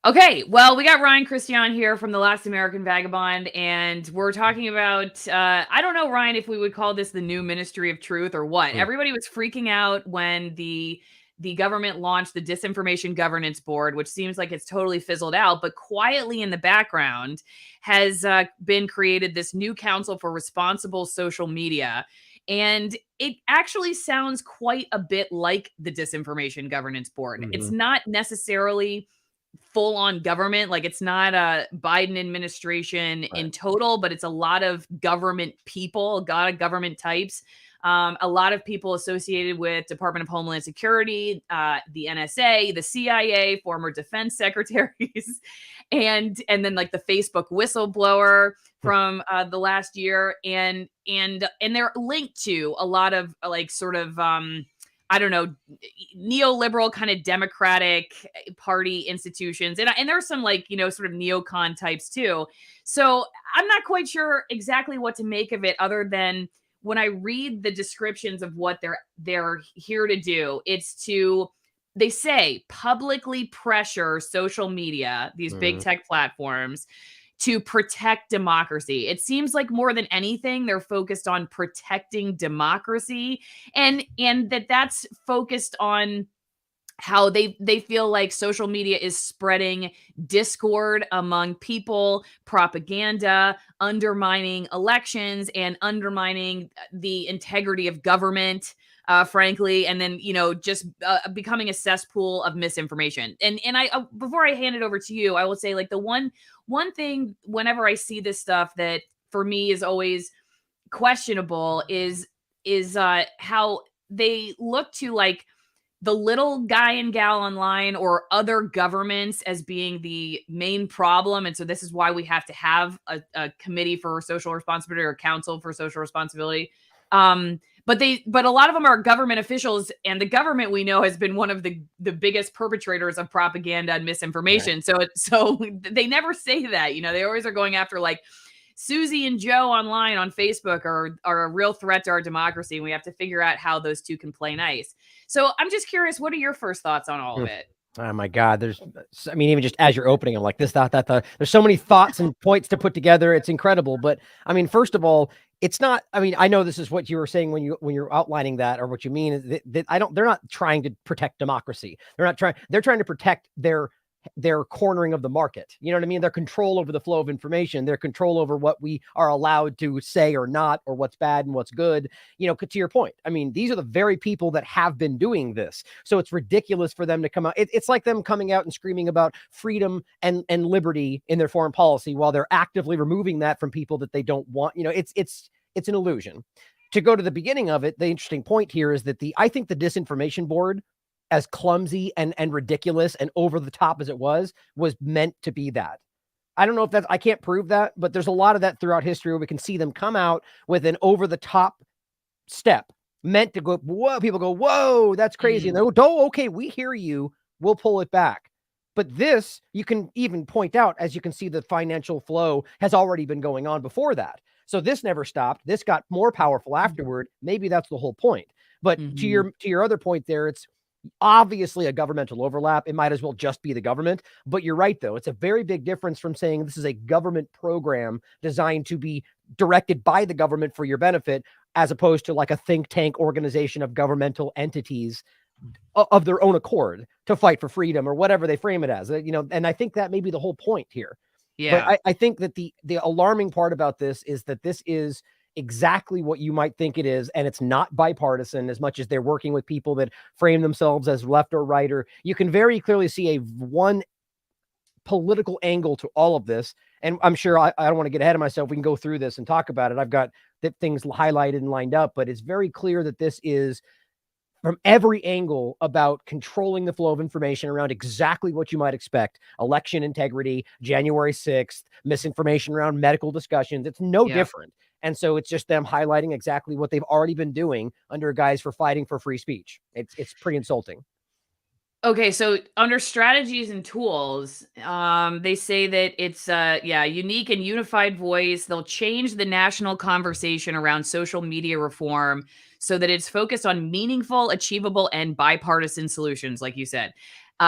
Okay, well, we got Ryan Cristiàn here from The Last American Vagabond, and we're talking about, I don't know, Ryan, if we would call this the new Ministry of Truth or what. Mm. Everybody was freaking out when the government launched the Disinformation Governance Board, which seems like it's totally fizzled out, but quietly in the background has been created this new Council for Responsible Social Media. And it actually sounds quite a bit like the Disinformation Governance Board. It's Mhm. not necessarily full on government. Like it's not a Biden administration Right. in total, but it's a lot of government people, a lot of government types. A lot of people associated with Department of Homeland Security, the NSA, the CIA, former defense secretaries, and then like the Facebook whistleblower from the last year, and they're linked to a lot of like sort of I don't know, neoliberal kind of Democratic Party institutions. And there's some like, sort of neocon types too. So I'm not quite sure exactly what to make of it other than when I read the descriptions of what they're here to do, it's to they say publicly pressure social media, these big Mhm. tech platforms to protect democracy. It seems like more than anything, they're focused on protecting democracy and that's focused on how they feel like social media is spreading discord among people, propaganda, undermining elections, and undermining the integrity of government, frankly, and then just becoming a cesspool of misinformation. And I before I hand it over to you, I will say like the one thing whenever I see this stuff that for me is always questionable is how they look to like the little guy and gal online or other governments as being the main problem. And so this is why we have to have a committee for social responsibility or council for social responsibility. But a lot of them are government officials, and the government we know has been one of the biggest perpetrators of propaganda and Right. misinformation. So they never say that. They always are going after like Susie and Joe online on Facebook are a real threat to our democracy, and we have to figure out how those two can play nice. So I'm just curious, what are your first thoughts on all of Mm. it? Oh my God. I mean, even just as you're opening, I'm like this, that. There's so many thoughts and points to put together. It's incredible. But I mean, first of all, it's not. I mean, I know this is what you were saying when you're outlining that, or what you mean is that I don't. They're not trying to protect democracy. They're not trying. They're trying to protect their cornering of the market. You know what I mean? Their control over the flow of information, their control over what we are allowed to say or not, or what's bad and what's good. To your point, I mean, these are the very people that have been doing this. So it's ridiculous for them to come out. It's like them coming out and screaming about freedom and liberty in their foreign policy while they're actively removing that from people that they don't want. It's an illusion. To go to the beginning of it, the interesting point here is that I think the disinformation board, as clumsy and ridiculous and over the top as it was meant to be that. I don't know if I can't prove that, but there's a lot of that throughout history where we can see them come out with an over the top step meant to go, whoa, people go, whoa, that's crazy. And Mhm. they go, oh, okay, we hear you. We'll pull it back. But this, you can even point out, as you can see, the financial flow has already been going on before that. So this never stopped. This got more powerful afterward. Maybe that's the whole point. But to Mhm. your other point there, it's obviously a governmental overlap. It might as well just be the government. But you're right, though. It's a very big difference from saying this is a government program designed to be directed by the government for your benefit, as opposed to like a think tank organization of governmental entities of their own accord to fight for freedom or whatever they frame it as. And I think that may be the whole point here. But Yeah. I think that the alarming part about this is that this is exactly what you might think it is, and it's not bipartisan as much as they're working with people that frame themselves as left or right. Or you can very clearly see a one political angle to all of this. And I'm sure I don't want to get ahead of myself. We can go through this and talk about it. I've got things highlighted and lined up, but it's very clear that this is from every angle about controlling the flow of information around exactly what you might expect: election integrity, January 6th, misinformation around medical discussions. It's no Yeah. different. And so it's just them highlighting exactly what they've already been doing under guise for fighting for free speech. It's pretty insulting. Okay, so under strategies and tools, they say that it's unique and unified voice. They'll change the national conversation around social media reform so that it's focused on meaningful, achievable, and bipartisan solutions, like you said.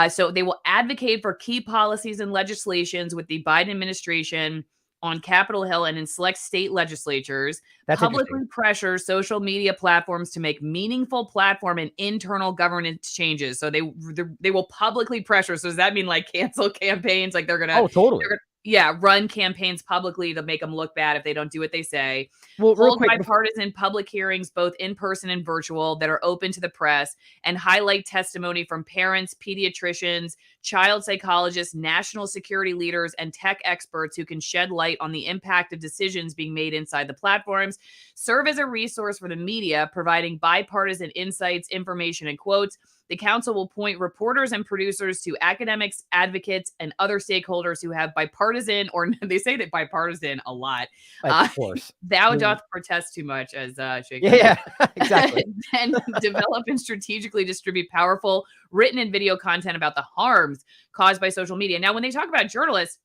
So they will advocate for key policies and legislations with the Biden administration on Capitol Hill and in select state legislatures, That's publicly interesting. pressure social media platforms to make meaningful platform and internal governance changes. So they will publicly pressure. So does that mean like cancel campaigns? Like they're Oh, totally. yeah, run campaigns publicly to make them look bad if they don't do what they say. Well, real Hold quick, bipartisan public hearings, both in person and virtual, that are open to the press, and highlight testimony from parents, pediatricians, child psychologists, national security leaders, and tech experts who can shed light on the impact of decisions being made inside the platforms. Serve as a resource for the media, providing bipartisan insights, information, and quotes. The council will point reporters and producers to academics, advocates, and other stakeholders who have bipartisan, or they say that bipartisan a lot. of course. Thou doth protest too much, as Shakespeare. Yeah, exactly. And develop and strategically distribute powerful written and video content about the harms caused by social media. Now, when they talk about journalists,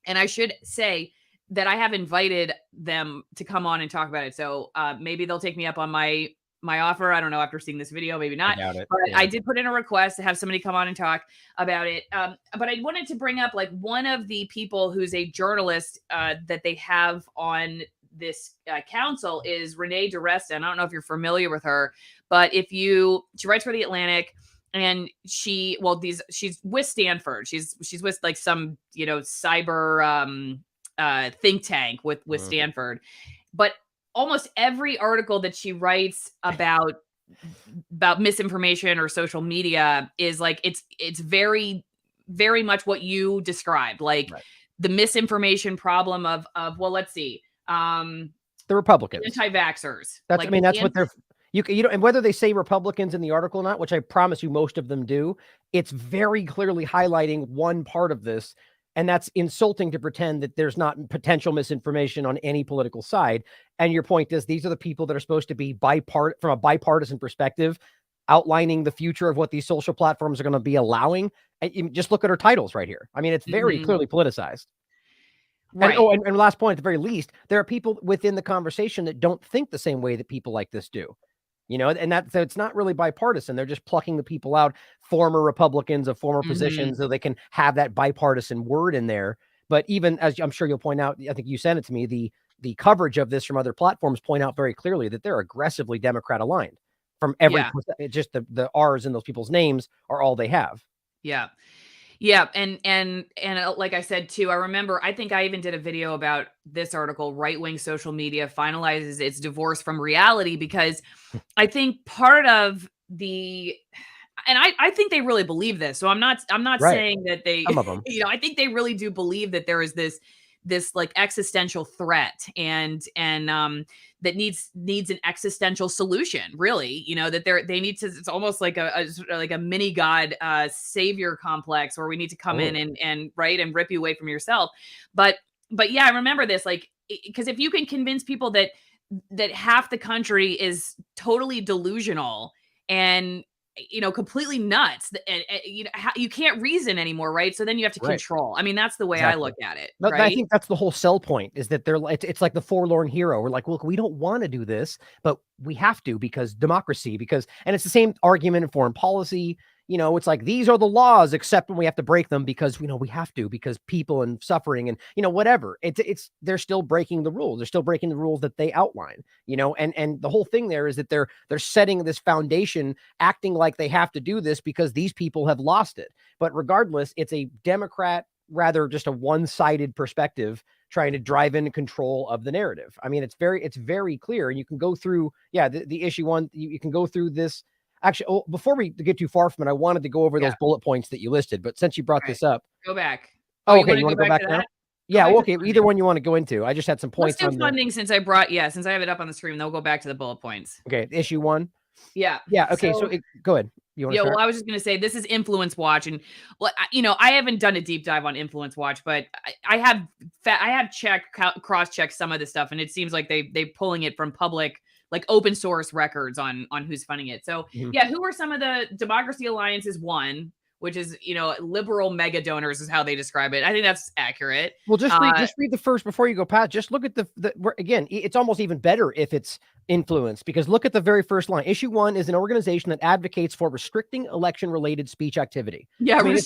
and I should say that I have invited them to come on and talk about it. So maybe they'll take me up on my offer. I don't know, after seeing this video, maybe not. I doubt it. But Yeah. I did put in a request to have somebody come on and talk about it. But I wanted to bring up like one of the people who's a journalist that they have on this council is Renee DeResta. And I don't know if you're familiar with her, but she writes for The Atlantic. And she's with Stanford. She's with like some, cyber think tank with Stanford. But almost every article that she writes about misinformation or social media is like it's very, very much what you described, like the misinformation problem of well, let's see, the Republicans, anti-vaxxers. That's like I mean that's what they're and whether they say Republicans in the article or not, which I promise you most of them do, it's very clearly highlighting one part of this. And that's insulting to pretend that there's not potential misinformation on any political side. And your point is these are the people that are supposed to be from a bipartisan perspective, outlining the future of what these social platforms are going to be allowing. And you just look at our titles right here. I mean, it's very clearly politicized. Right. And last point, at the very least, there are people within the conversation that don't think the same way that people like this do. So it's not really bipartisan. They're just plucking the people out, former Republicans of former positions, so they can have that bipartisan word in there. But even as I'm sure you'll point out, I think you sent it to me, the coverage of this from other platforms point out very clearly that they're aggressively Democrat aligned from every, just the R's in those people's names are all they have. Yeah. Yeah. And like I said, too, I think I even did a video about this article, right-wing social media finalizes its divorce from reality, because I think part of I think they really believe this. So I'm not saying that they, some of them. I think they really do believe that there is this like existential threat and that needs an existential solution, really, that they need to, it's almost like a mini God savior complex where we need to come in and rip you away from yourself. But yeah, I remember this, like, because if you can convince people that half the country is totally delusional and completely nuts, and you can't reason anymore, right? So then you have to control. I mean, that's the way I look at it. But right? I think that's the whole sell point, is that it's like the forlorn hero. We're like, look, we don't want to do this, but we have to because democracy. And it's the same argument in foreign policy. It's like, these are the laws, except when we have to break them because, we have to, because people and suffering and, whatever. They're still breaking the rules. They're still breaking the rules that they outline, and the whole thing there is that they're setting this foundation, acting like they have to do this because these people have lost it. But regardless, it's a Democrat, rather just a one-sided perspective trying to drive in control of the narrative. I mean, it's very clear, and you can go through, the issue one, you can go through this. Actually, before we get too far from it, I wanted to go over those bullet points that you listed. But since you brought this up, go back. Okay, you want to go back now? Yeah, okay. Either one you want to go into. I just had some points. Let's do funding since I have it up on the screen. They'll go back to the bullet points. Okay, issue one. Yeah. Okay, so go ahead. Well, I was just going to say, this is Influence Watch, and I haven't done a deep dive on Influence Watch, but I have cross-checked some of this stuff, and it seems like they pulling it from public, like open source records on who's funding it. So who are some of the Democracy Alliance is one, which is, liberal mega donors is how they describe it. I think that's accurate. Well, just read the first before you go past. Just look at again, it's almost even better if it's influence, because look at the very first line. Issue 1 is an organization that advocates for restricting election-related speech activity. Yeah, I mean,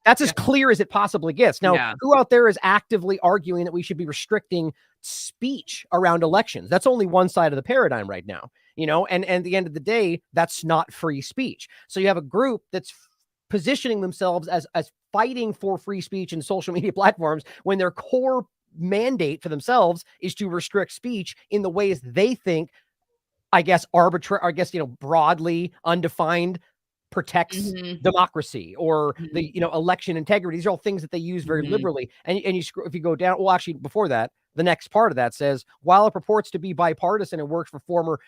that's as clear as it possibly gets. Now, who out there is actively arguing that we should be restricting speech around elections? That's only one side of the paradigm right now, and at the end of the day, that's not free speech. So you have a group that's positioning themselves as fighting for free speech in social media platforms when their core mandate for themselves is to restrict speech in the ways they think, I guess, broadly undefined protects democracy or the, election integrity. These are all things that they use very liberally. And if you go down, well, actually before that, the next part of that says, while it purports to be bipartisan and works for former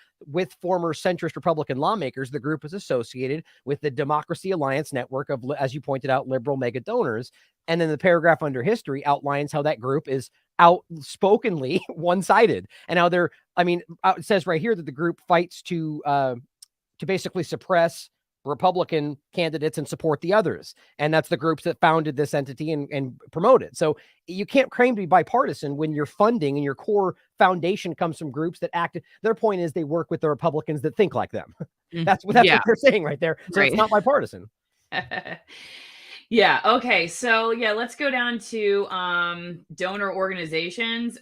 centrist Republican lawmakers, the group is associated with the Democracy Alliance network of, as you pointed out, liberal mega donors. And then the paragraph under history outlines how that group is outspokenly one-sided, and how it says right here that the group fights to basically suppress Republican candidates and support the others. And that's the groups that founded this entity and promote it. So you can't claim to be bipartisan when your funding and your core foundation comes from groups that act. Their point is they work with the Republicans that think like them. That's what they're saying right there. So It's not bipartisan. Yeah. Okay. So let's go down to donor organizations.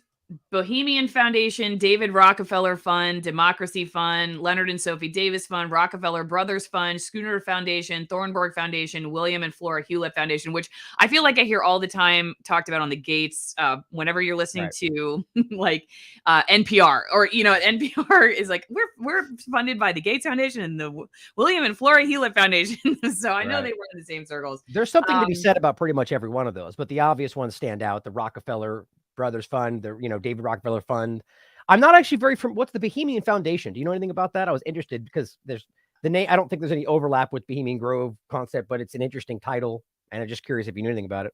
Bohemian Foundation, David Rockefeller Fund, Democracy Fund, Leonard and Sophie Davis Fund, Rockefeller Brothers Fund, Schooner Foundation, Thornburg Foundation, William and Flora Hewlett Foundation, which I feel like I hear all the time talked about on the Gates whenever you're listening to like NPR, or NPR is like, we're funded by the Gates Foundation and the William and Flora Hewlett Foundation. So I know they were in the same circles. There's something to be said about pretty much every one of those, but the obvious ones stand out: the Rockefeller Brothers Fund, the David Rockefeller Fund. I'm not actually very what's the Bohemian Foundation? Do you know anything about that? I was interested because there's the name. I don't think there's any overlap with Bohemian Grove concept, but it's an interesting title, and I'm just curious if you knew anything about it.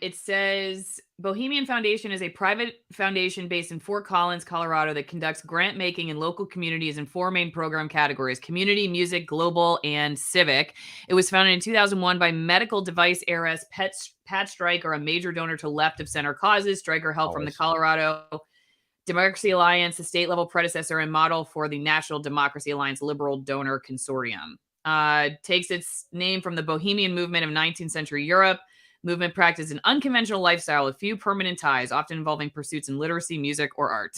It says Bohemian Foundation is a private foundation based in Fort Collins, Colorado, that conducts grant making in local communities in 4 main program categories: community, music, global, and civic. It was founded in 2001 by medical device heiress Pat Stryker, a major donor to left of center causes. Stryker helped from the Colorado Democracy Alliance, the state level predecessor and model for the National Democracy Alliance Liberal Donor Consortium. Takes its name from the Bohemian movement of 19th century Europe. Movement practiced an unconventional lifestyle with few permanent ties, often involving pursuits in literacy, music, or art.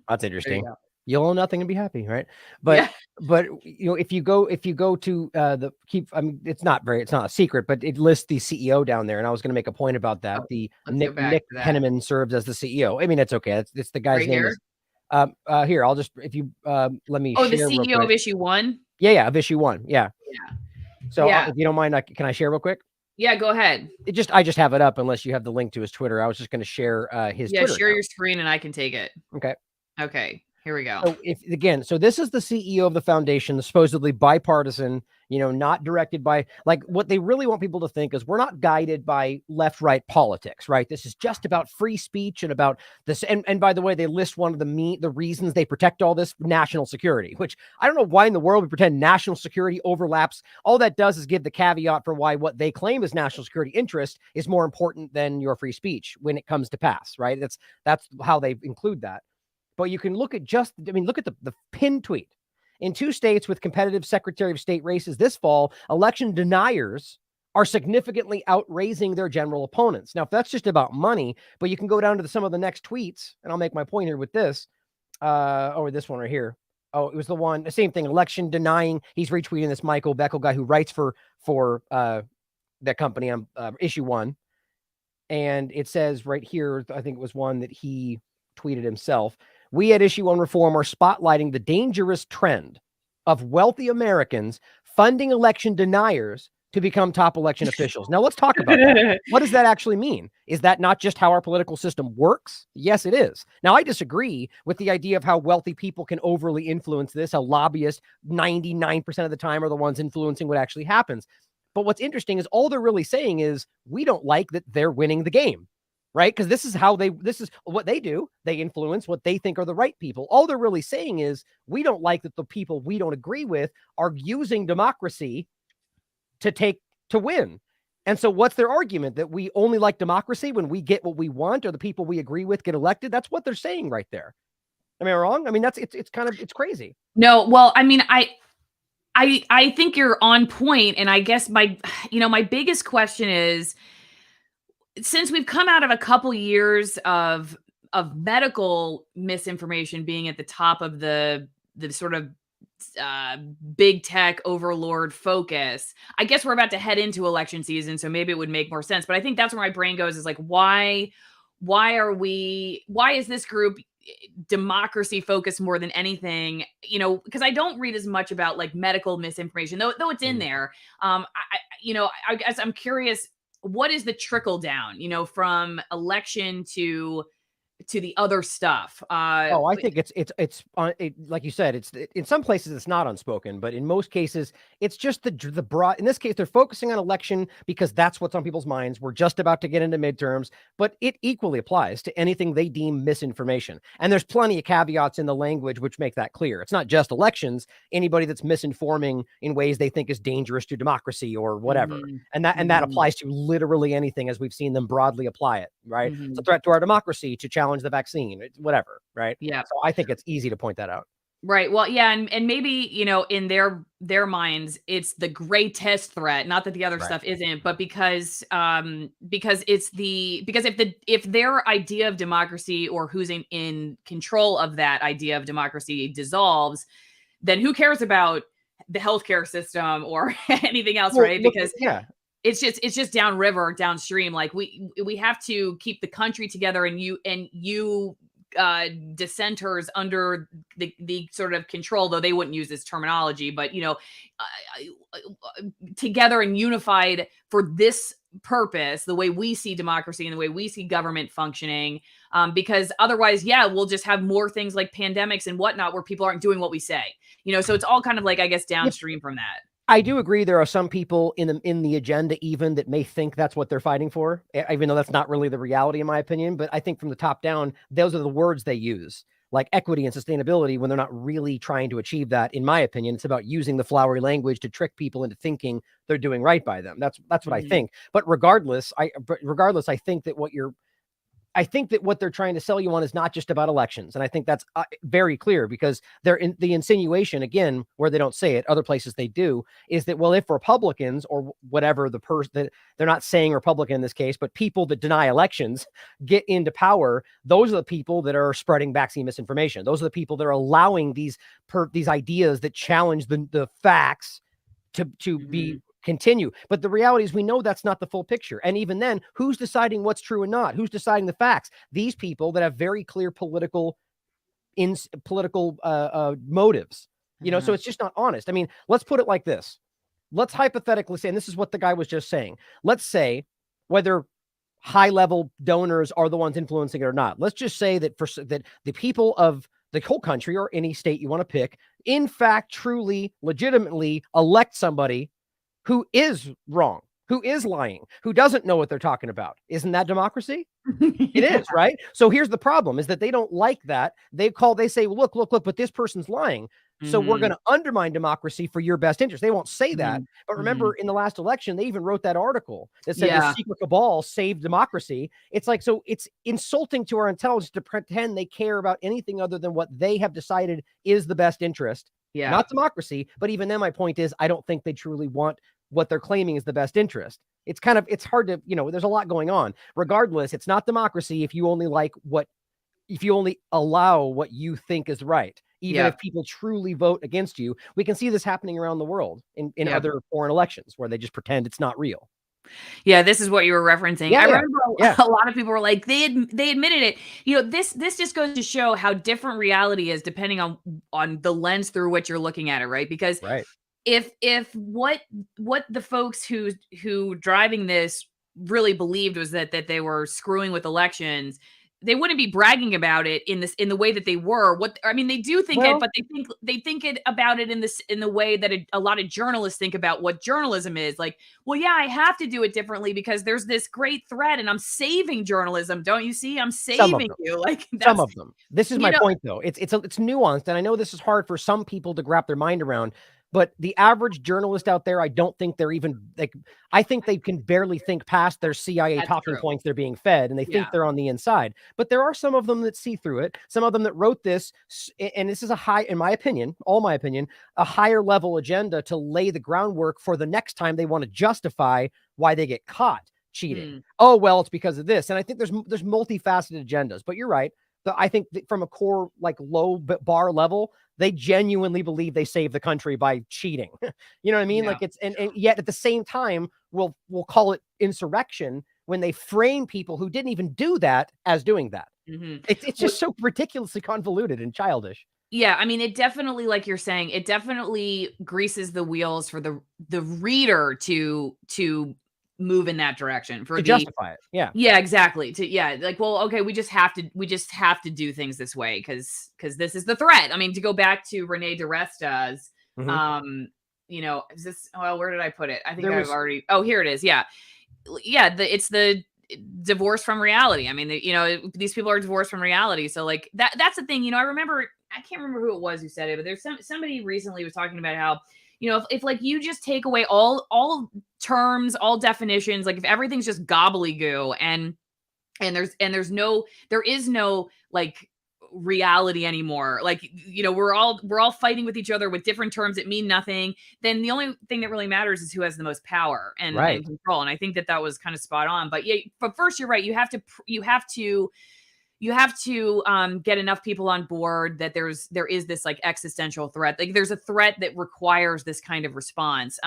That's interesting. You'll own nothing and be happy, right? But if you go to it's not a secret, but it lists the CEO down there, and I was going to make a point about that. Nick Henneman serves as the CEO. I mean, that's okay. It's the guy's name. Here, I'll just let me. Oh, the CEO of Issue 1. Yeah, of Issue 1. Yeah. So if you don't mind, can I share real quick? Yeah, go ahead. I just have it up unless you have the link to his Twitter. I was just going to share his Twitter share account. your screen and I can take it. Okay. Here we go. So this is the CEO of the foundation, the supposedly bipartisan, not directed by, like, what they really want people to think is we're not guided by left-right politics, right? This is just about free speech and about this. And by the way, they list one of the reasons they protect all this: national security, which I don't know why in the world we pretend national security overlaps. All that does is give the caveat for why what they claim is national security interest is more important than your free speech when it comes to pass, right? That's how they include that. But you can look at look at the pinned tweet. In 2 states with competitive Secretary of State races this fall, election deniers are significantly outraising their general opponents. Now, if that's just about money, but you can go down to some of the next tweets, and I'll make my point here with this. This one right here. Oh, it was the same thing, election denying. He's retweeting this Michael Beckel guy who writes for that company on Issue 1. And it says right here, I think it was one that he tweeted himself: "We at Issue 1 Reform are spotlighting the dangerous trend of wealthy Americans funding election deniers to become top election officials." Now let's talk about that. What does that actually mean? Is that not just how our political system works? Yes, it is. Now, I disagree with the idea of how wealthy people can overly influence this, how lobbyists 99% of the time are the ones influencing what actually happens. But what's interesting is all they're really saying is we don't like that they're winning the game. Right? Because this is what they do. They influence what they think are the right people. All they're really saying is we don't like that the people we don't agree with are using democracy to win. And so what's their argument? That we only like democracy when we get what we want, or the people we agree with get elected? That's what they're saying right there. Am I wrong? I mean, it's kind of, it's crazy. No, well, I mean, I think you're on point, and I guess my biggest question is, since we've come out of a couple years of medical misinformation being at the top of the sort of big tech overlord focus, I guess we're about to head into election season, so maybe it would make more sense. But I think that's where my brain goes, is like, why is this group democracy focused more than anything? Because I don't read as much about like medical misinformation, though it's in there. I guess I'm curious, what is the trickle down, from election to the other stuff? I think it's like you said, it's in some places it's not unspoken, but in most cases it's just the broad. In this case, they're focusing on election because that's what's on people's minds. We're just about to get into midterms, but it equally applies to anything they deem misinformation. And there's plenty of caveats in the language which make that clear. It's not just elections. Anybody that's misinforming in ways they think is dangerous to democracy or whatever, and that applies to literally anything, as we've seen them broadly apply it. Right, it's a threat to our democracy to challenge the vaccine, whatever, right? Yeah. So I think it's easy to point that out. Right. Well, yeah, and maybe, in their minds, it's the greatest threat. Not that the other stuff isn't, but because if their idea of democracy, or who's in control of that idea of democracy, dissolves, then who cares about the healthcare system or anything else, right? Because it's just downriver, downstream. Like we have to keep the country together, and you dissenters under the sort of control, though they wouldn't use this terminology, but together and unified for this purpose, the way we see democracy and the way we see government functioning. Because otherwise, we'll just have more things like pandemics and whatnot where people aren't doing what we say. So it's all kind of like, I guess, downstream from that. I do agree there are some people in the agenda even that may think that's what they're fighting for, even though that's not really the reality, in my opinion. But I think from the top down, those are the words they use, like equity and sustainability, when they're not really trying to achieve that. In my opinion, it's about using the flowery language to trick people into thinking they're doing right by them. That's what I think. But regardless, I think that what they're trying to sell you on is not just about elections. And I think that's very clear, because they're in the insinuation, again, where they don't say it, other places they do, is that, well, if Republicans or whatever the person that they're not saying Republican in this case, but people that deny elections get into power, those are the people that are spreading vaccine misinformation. Those are the people that are allowing these ideas that challenge the facts to be continue. But the reality is, we know that's not the full picture. And even then, who's deciding what's true and not? Who's deciding the facts? These people that have very clear political motives, so it's just not honest. I mean, let's put it like this. Let's hypothetically say, and this is what the guy was just saying, let's say whether high level donors are the ones influencing it or not. Let's just say that that the people of the whole country, or any state you want to pick, in fact, truly, legitimately elect somebody who is wrong, who is lying, who doesn't know what they're talking about. Isn't that democracy? It is, right? So here's the problem, is that they don't like that. They say, well, look, but this person's lying. So we're going to undermine democracy for your best interest. They won't say that. But remember, in the last election, they even wrote that article that said the secret cabal saved democracy. It's like, so it's insulting to our intelligence to pretend they care about anything other than what they have decided is the best interest. Not democracy. But even then, my point is, I don't think they truly want what they're claiming is the best interest. It's hard to, there's a lot going on. Regardless, it's not democracy if you only allow what you think is right, even if people truly vote against you. We can see this happening around the world in other foreign elections, where they just pretend it's not real. Yeah, this is what you were referencing. I remember a lot of people were like, they admitted it. This just goes to show how different reality is depending on the lens through which you're looking at it, right? Because if what the folks who driving this really believed was that they were screwing with elections, they wouldn't be bragging about it in the way that they were. They do think it, but they think it about it in the way that a lot of journalists think about what journalism is. Like, well, I have to do it differently because there's this great threat, and I'm saving journalism. Don't you see? I'm saving you. Like, some of them. This is my point, though. It's nuanced, and I know this is hard for some people to wrap their mind around. But the average journalist out there, I don't think they're even like, I think they can barely think past their CIA talking points they're being fed, and they think they're on the inside. But there are some of them that see through it. Some of them that wrote this, and this is a high, in my opinion, a higher level agenda to lay the groundwork for the next time they want to justify why they get caught cheating. Oh, well, it's because of this. And I think there's multifaceted agendas, but you're right. I think that from a core, like low bar level, they genuinely believe they saved the country by cheating. You know what I mean? Like it's, and yet at the same time, we'll call it insurrection when they frame people who didn't even do that as doing that. It's just so ridiculously convoluted and childish. Yeah, I mean, it definitely, like you're saying, it definitely greases the wheels for the reader to move in that direction, for to justify it. Yeah, exactly. Like, well, okay, we just have to do things this way because this is the threat. I mean, to go back to Renee DiResta's, you know, is this, well, where did I put it? I think I've already, oh, here it is. Yeah. It's the divorce from reality. I mean, you know, these people are divorced from reality. So like that's the thing, you know, I can't remember who it was who said it, but there's somebody recently was talking about how, you know, if like you just take away all terms, all definitions, like if everything's just gobbledygook and there is no like reality anymore, like, you know, we're all fighting with each other with different terms that mean nothing, then the only thing that really matters is who has the most power and control. And I think that was kind of spot on. But yeah, but first, you're right. You have to get enough people on board that there is this like existential threat. Like there's a threat that requires this kind of response.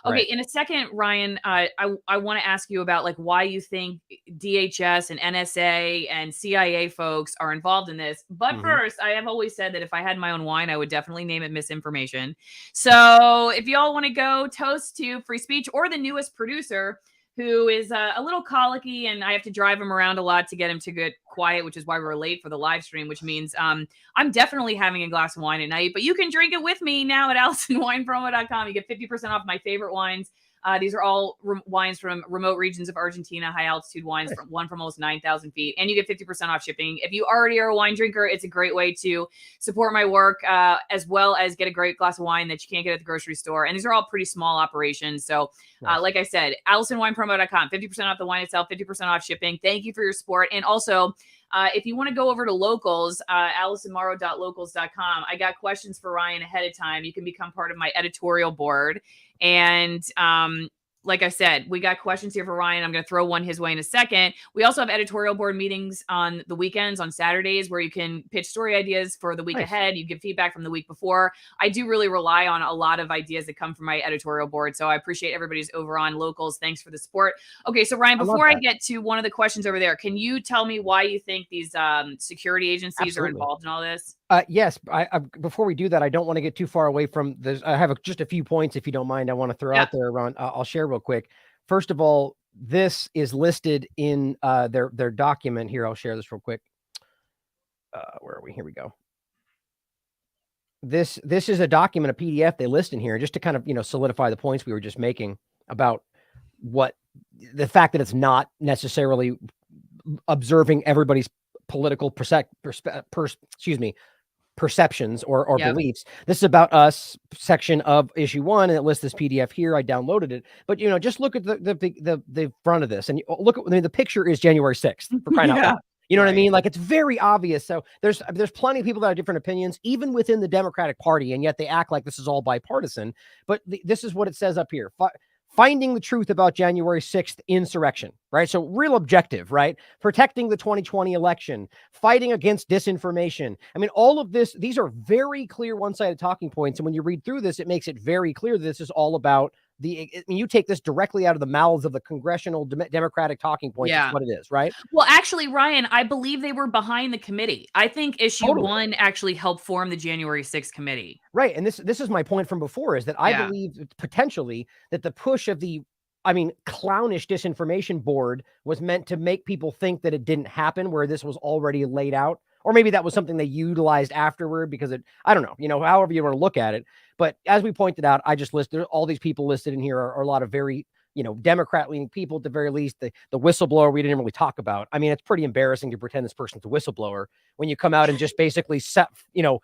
Okay. In a second, Ryan, I want to ask you about like why you think DHS and NSA and CIA folks are involved in this. But first, I have always said that if I had my own wine, I would definitely name it Misinformation. So if y'all want to go toast to free speech or the newest producer, who is a little colicky, and I have to drive him around a lot to get him to get quiet, which is why we're late for the live stream, which means I'm definitely having a glass of wine at night, but you can drink it with me now at AllisonWinePromo.com. You get 50% off my favorite wines. These are all wines from remote regions of Argentina, high altitude wines, from almost 9,000 feet, and you get 50% off shipping. If you already are a wine drinker, it's a great way to support my work, as well as get a great glass of wine that you can't get at the grocery store. And these are all pretty small operations. So like I said, AllisonWinePromo.com, 50% off the wine itself, 50% off shipping. Thank you for your support. And also, if you want to go over to Locals, AllisonMorrow.locals.com, I got questions for Ryan ahead of time. You can become part of my editorial board. And like I said, we got questions here for Ryan. I'm going to throw one his way in a second. We also have editorial board meetings on the weekends, on Saturdays, where you can pitch story ideas for the week ahead. You give feedback from the week before. I do really rely on a lot of ideas that come from my editorial board. So I appreciate everybody's over on Locals. Thanks for the support. Okay, so Ryan, before I get to one of the questions over there, can you tell me why you think these security agencies are involved in all this? Yes. Before we do that, I don't want to get too far away from this. I have just a few points, if you don't mind, I want to throw out there, Ron. I'll share real quick. First of all, this is listed in their document here. I'll share this real quick. Where are we? Here we go. This is a document, a PDF they list in here, just to kind of, you know, solidify the points we were just making about what the fact that it's not necessarily observing everybody's political perceptions or beliefs. This is about us, section of issue 1, and it lists this PDF here. I downloaded it, but you know, just look at the front of this, and look at, I mean, the picture is January 6th, for crying out loud. You know what I mean? Like, it's very obvious. So there's plenty of people that have different opinions, even within the Democratic Party, and yet they act like this is all bipartisan. But this is what it says up here. Finding the truth about January 6th insurrection, right? So real objective, right? Protecting the 2020 election, fighting against disinformation. I mean, all of this, these are very clear one-sided talking points. And when you read through this, it makes it very clear that this is all about you take this directly out of the mouths of the congressional Democratic talking points. That's what it is, right? Well, actually, Ryan, I believe they were behind the committee. I think issue 1 actually helped form the January 6th committee. Right. And this is my point from before, is that I believe potentially that the push of the, I mean, clownish disinformation board was meant to make people think that it didn't happen, where this was already laid out. Or maybe that was something they utilized afterward, because I don't know, you know, however you want to look at it. But as we pointed out, I just listed all these people listed in here are a lot of very, you know, Democrat-leaning people at the very least. The whistleblower we didn't really talk about. I mean, it's pretty embarrassing to pretend this person's a whistleblower when you come out and just basically set, you know,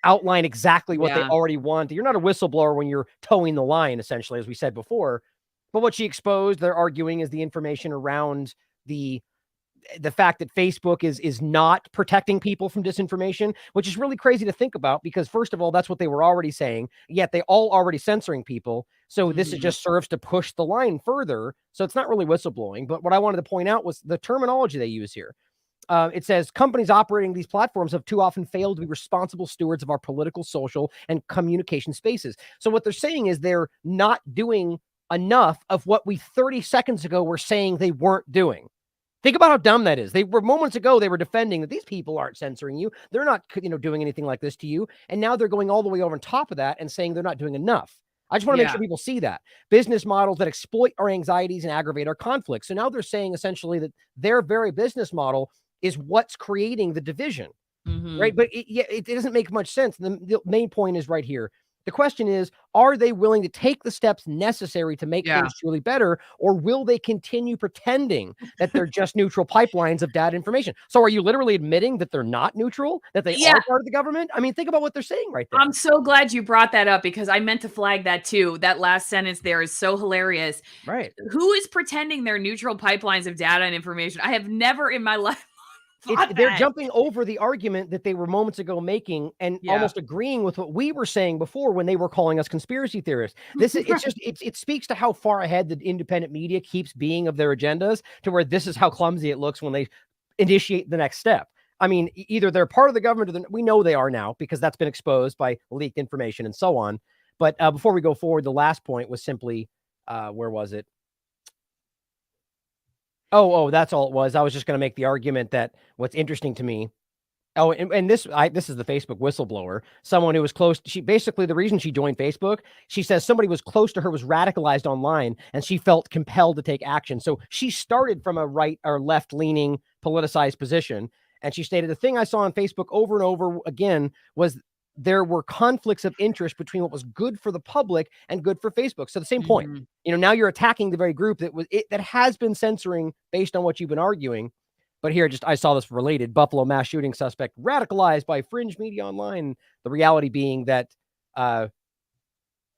outline exactly what they Yeah. already want. You're not a whistleblower when you're towing the line, essentially, as we said before. But what she exposed, they're arguing, is the information around the fact that Facebook is not protecting people from disinformation, which is really crazy to think about because, first of all, that's what they were already saying, yet they all already censoring people. So this is just serves to push the line further. So it's not really whistleblowing. But what I wanted to point out was the terminology they use here. It says companies operating these platforms have too often failed to be responsible stewards of our political, social, and communication spaces. So what they're saying is they're not doing enough of what we 30 seconds ago were saying they weren't doing. Think about how dumb that is. They were moments ago, they were defending that these people aren't censoring you. They're not, doing anything like this to you. And now they're going all the way over on top of that and saying they're not doing enough. I just want to make sure people see that. Business models that exploit our anxieties and aggravate our conflicts. So now they're saying essentially that their very business model is what's creating the division, right? But it doesn't make much sense. The main point is right here. The question is, are they willing to take the steps necessary to make things truly better, or will they continue pretending that they're just neutral pipelines of data information? So are you literally admitting that they're not neutral, that they are part of the government? I mean, think about what they're saying right there. I'm so glad you brought that up because I meant to flag that too. That last sentence there is so hilarious. Right. Who is pretending they're neutral pipelines of data and information? I have never in my life they're jumping over the argument that they were moments ago making and almost agreeing with what we were saying before when they were calling us conspiracy theorists. This is it speaks to how far ahead the independent media keeps being of their agendas, to where this is how clumsy it looks when they initiate the next step. I mean, either they're part of the government, or we know they are now because that's been exposed by leaked information and so on. But before we go forward, the last point was simply, where was it? Oh, that's all it was. I was just going to make the argument that what's interesting to me. Oh, and this is the Facebook whistleblower, someone who was close. She basically, the reason she joined Facebook, she says somebody was close to her was radicalized online and she felt compelled to take action. So she started from a right or left leaning politicized position. And she stated the thing I saw on Facebook over and over again was there were conflicts of interest between what was good for the public and good for Facebook. So the same point, now you're attacking the very group that has been censoring based on what you've been arguing. But here, I saw this related: Buffalo mass shooting suspect radicalized by fringe media online. The reality being that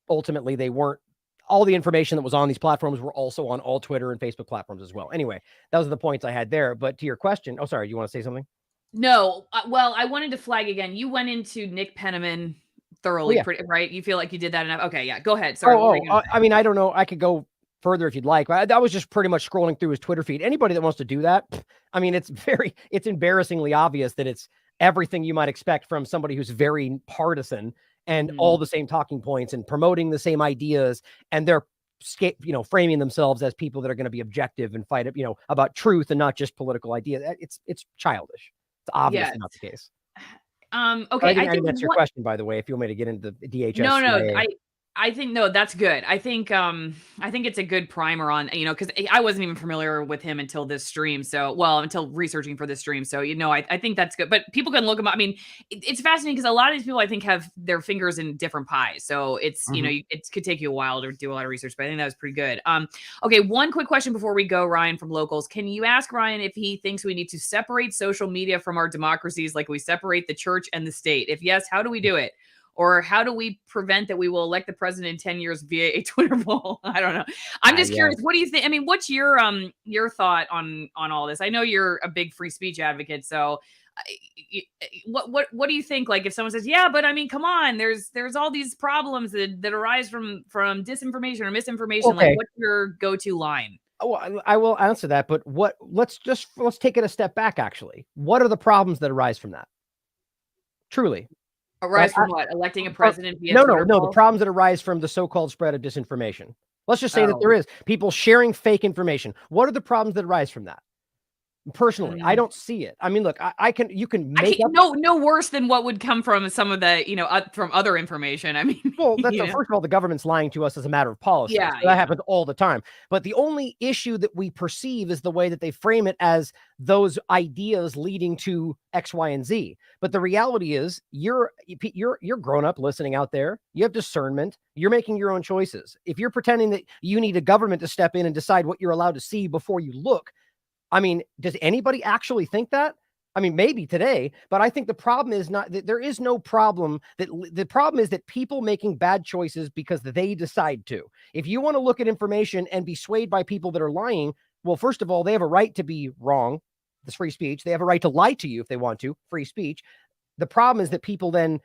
ultimately they weren't. All the information that was on these platforms were also on all Twitter and Facebook platforms as well. Anyway, those are the points I had there. But to your question, sorry, you want to say something? No. Well, I wanted to flag again. You went into Nick Penniman thoroughly, right? You feel like you did that enough. Okay, yeah, go ahead. Sorry. I mean, I don't know. I could go further if you'd like, but that was just pretty much scrolling through his Twitter feed. Anybody that wants to do that, I mean, it's embarrassingly obvious that it's everything you might expect from somebody who's very partisan and all the same talking points and promoting the same ideas. And they're, framing themselves as people that are going to be objective and fight, about truth and not just political ideas. It's childish. It's obviously not the case. Okay. I think that's your question, by the way, if you want me to get into the DHS. No, I think, no, that's good. I think it's a good primer on, because I wasn't even familiar with him until this stream. So, until researching for this stream. So, I think that's good, but people can look him up. I mean, it's fascinating because a lot of these people, I think, have their fingers in different pies. So it's, it could take you a while to do a lot of research, but I think that was pretty good. Okay. One quick question before we go, Ryan, from Locals. Can you ask Ryan if he thinks we need to separate social media from our democracies like we separate the church and the state? If yes, how do we do it? Or how do we prevent that we will elect the president in 10 years via a Twitter poll? I don't know. I'm just curious. What do you think? I mean, what's your thought on all this? I know you're a big free speech advocate. So what do you think? Like if someone says, yeah, but I mean, come on, there's all these problems that arise from disinformation or misinformation. Okay. Like what's your go-to line? Oh, I will answer that. But let's take it a step back, actually. What are the problems that arise from that? Truly. Arise from what? Electing a president via No. poll? The problems that arise from the so-called spread of disinformation. Let's just say that there is people sharing fake information. What are the problems that arise from that? Personally, I don't see it. I mean, look, you can make up no worse than what would come from some of the, from other information. I mean, well, first of all, the government's lying to us as a matter of policy. Yeah, so that happens all the time. But the only issue that we perceive is the way that they frame it as those ideas leading to X, Y, and Z. But the reality is you're grown up listening out there. You have discernment. You're making your own choices. If you're pretending that you need a government to step in and decide what you're allowed to see before you look, I mean, does anybody actually think that? I mean, maybe today, but I think the problem is not that there is no problem. That the problem is that people making bad choices because they decide to. If you want to look at information and be swayed by people that are lying, well, first of all, they have a right to be wrong. That's free speech. They have a right to lie to you if they want to. Free speech. The problem is that people then,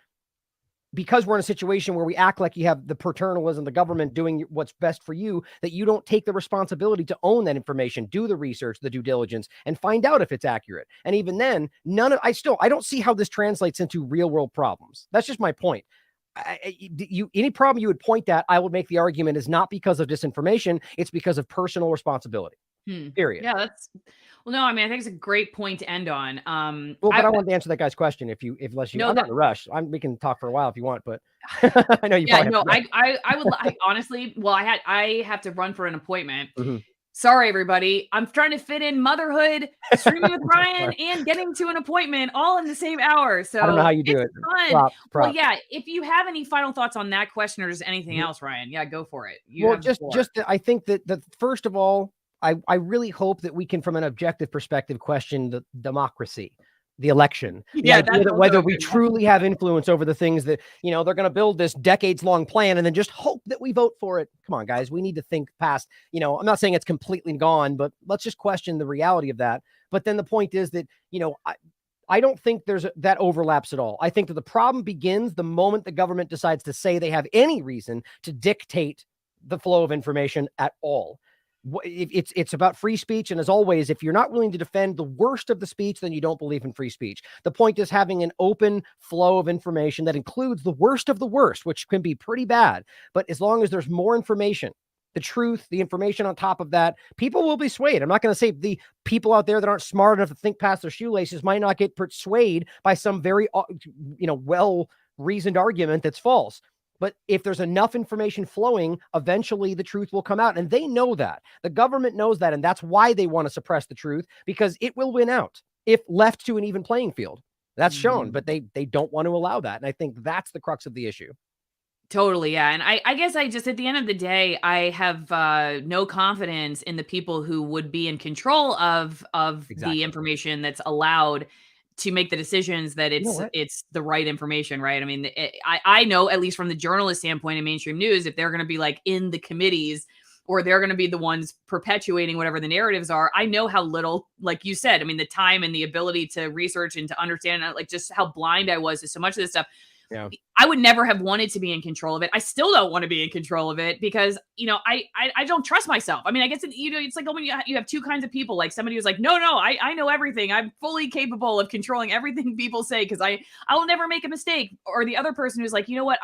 because we're in a situation where we act like you have the paternalism, the government doing what's best for you, that you don't take the responsibility to own that information, do the research, the due diligence, and find out if it's accurate. And even then, I don't see how this translates into real world problems. That's just my point. Any problem you would point at, I would make the argument is not because of disinformation. It's because of personal responsibility. Period. Yeah, well, no, I mean, I think it's a great point to end on. Well, but I wanted to answer that guy's question. Unless you, no, I'm not in a rush. We can talk for a while if you want, but I know you. Yeah, no, I would honestly. Well, I have to run for an appointment. Sorry, everybody. I'm trying to fit in motherhood, streaming with Ryan, and getting to an appointment all in the same hour. So I don't know how you do it. Fun. Well, yeah. If you have any final thoughts on that question or just anything else, Ryan, yeah, go for it. I think that first of all, I really hope that we can, from an objective perspective, question the democracy, the election. The idea that whether we truly have influence over the things that, they're going to build this decades-long plan and then just hope that we vote for it. Come on, guys. We need to think past, I'm not saying it's completely gone, but let's just question the reality of that. But then the point is that, I don't think that overlaps at all. I think that the problem begins the moment the government decides to say they have any reason to dictate the flow of information at all. It's about free speech. And as always, if you're not willing to defend the worst of the speech, then you don't believe in free speech. The point is having an open flow of information that includes the worst of the worst, which can be pretty bad. But as long as there's more information, the truth, the information on top of that, people will be swayed. I'm not going to say the people out there that aren't smart enough to think past their shoelaces might not get persuaded by some very, well-reasoned argument that's false. But if there's enough information flowing, eventually the truth will come out. And they know that. The government knows that. And that's why they want to suppress the truth, because it will win out if left to an even playing field. That's shown, but they don't want to allow that. And I think that's the crux of the issue. Totally, yeah. And I guess I just, at the end of the day, I have no confidence in the people who would be in control of the information that's allowed to make the decisions that it's the right information, right? I mean, I know, at least from the journalist standpoint in mainstream news, if they're going to be like in the committees or they're going to be the ones perpetuating whatever the narratives are, I know how little, like you said, I mean, the time and the ability to research and to understand, like just how blind I was to so much of this stuff. Yeah. I would never have wanted to be in control of it. I still don't want to be in control of it because, I don't trust myself. I mean, I guess, it's like when you have two kinds of people, like somebody who's like, no, I know everything. I'm fully capable of controlling everything people say because I will never make a mistake. Or the other person who's like, you know what,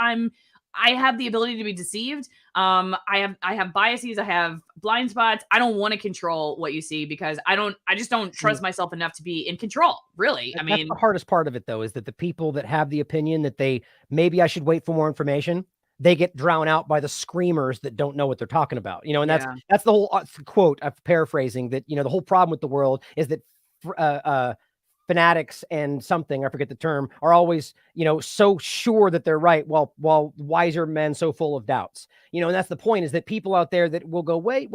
I have the ability to be deceived. I have biases. I have blind spots. I don't want to control what you see because I just don't trust myself enough to be in control. Really. I mean, that's the hardest part of it though, is that the people that have the opinion that maybe I should wait for more information, they get drowned out by the screamers that don't know what they're talking about, and that's the whole quote I'm paraphrasing that, the whole problem with the world is that, fanatics and something, I forget the term, are always, so sure that they're right, while wiser men so full of doubts. And that's the point, is that people out there that will go, wait,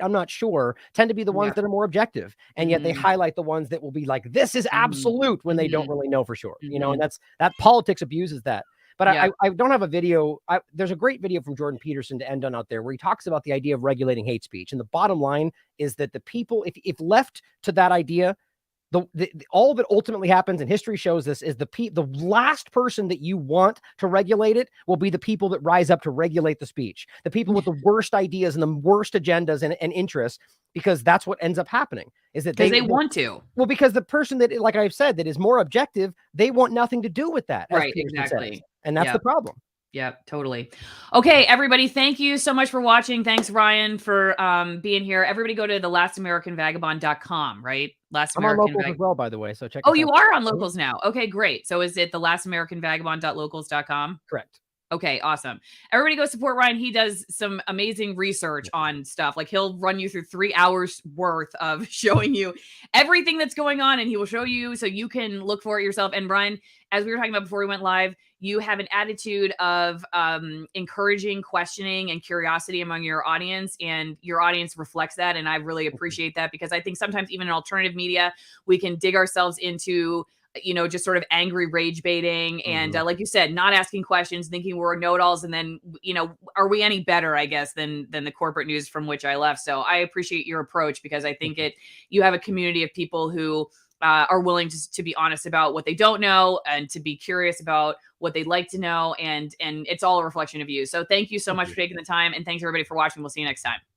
I'm not sure, tend to be the ones that are more objective. And yet they highlight the ones that will be like, this is absolute, when they don't really know for sure. And that politics abuses that. But I don't have a video. There's a great video from Jordan Peterson to end on out there where he talks about the idea of regulating hate speech. And the bottom line is that the people, if left to that idea, all of it ultimately happens, and history shows this, is the last person that you want to regulate it will be the people that rise up to regulate the speech, the people with the worst ideas and the worst agendas and interests, because that's what ends up happening, is that they want to. Well, because the person that, like I've said, that is more objective, they want nothing to do with that. Right, exactly. Says. And that's the problem. Yeah, totally. Okay, everybody, thank you so much for watching. Thanks, Ryan, for being here. Everybody go to thelastAmericanVagabond.com, right? I'm on Locals as well, by the way, so check you are on Locals now. Okay, great. So is it thelastAmericanVagabond.locals.com? Correct. Okay, awesome. Everybody go support Ryan. He does some amazing research on stuff. Like he'll run you through 3 hours worth of showing you everything that's going on, and he will show you so you can look for it yourself. And Ryan, as we were talking about before we went live, you have an attitude of encouraging questioning and curiosity among your audience, and your audience reflects that. And I really appreciate that, because I think sometimes even in alternative media, we can dig ourselves into, you know, just sort of angry rage baiting. And like you said, not asking questions, thinking we're know-it-alls. And then, you know, are we any better, I guess, than the corporate news from which I left? So I appreciate your approach, because I think you have a community of people who are willing to be honest about what they don't know, and to be curious about what they'd like to know. And it's all a reflection of you. So thank you so much for taking the time. And thanks everybody for watching. We'll see you next time.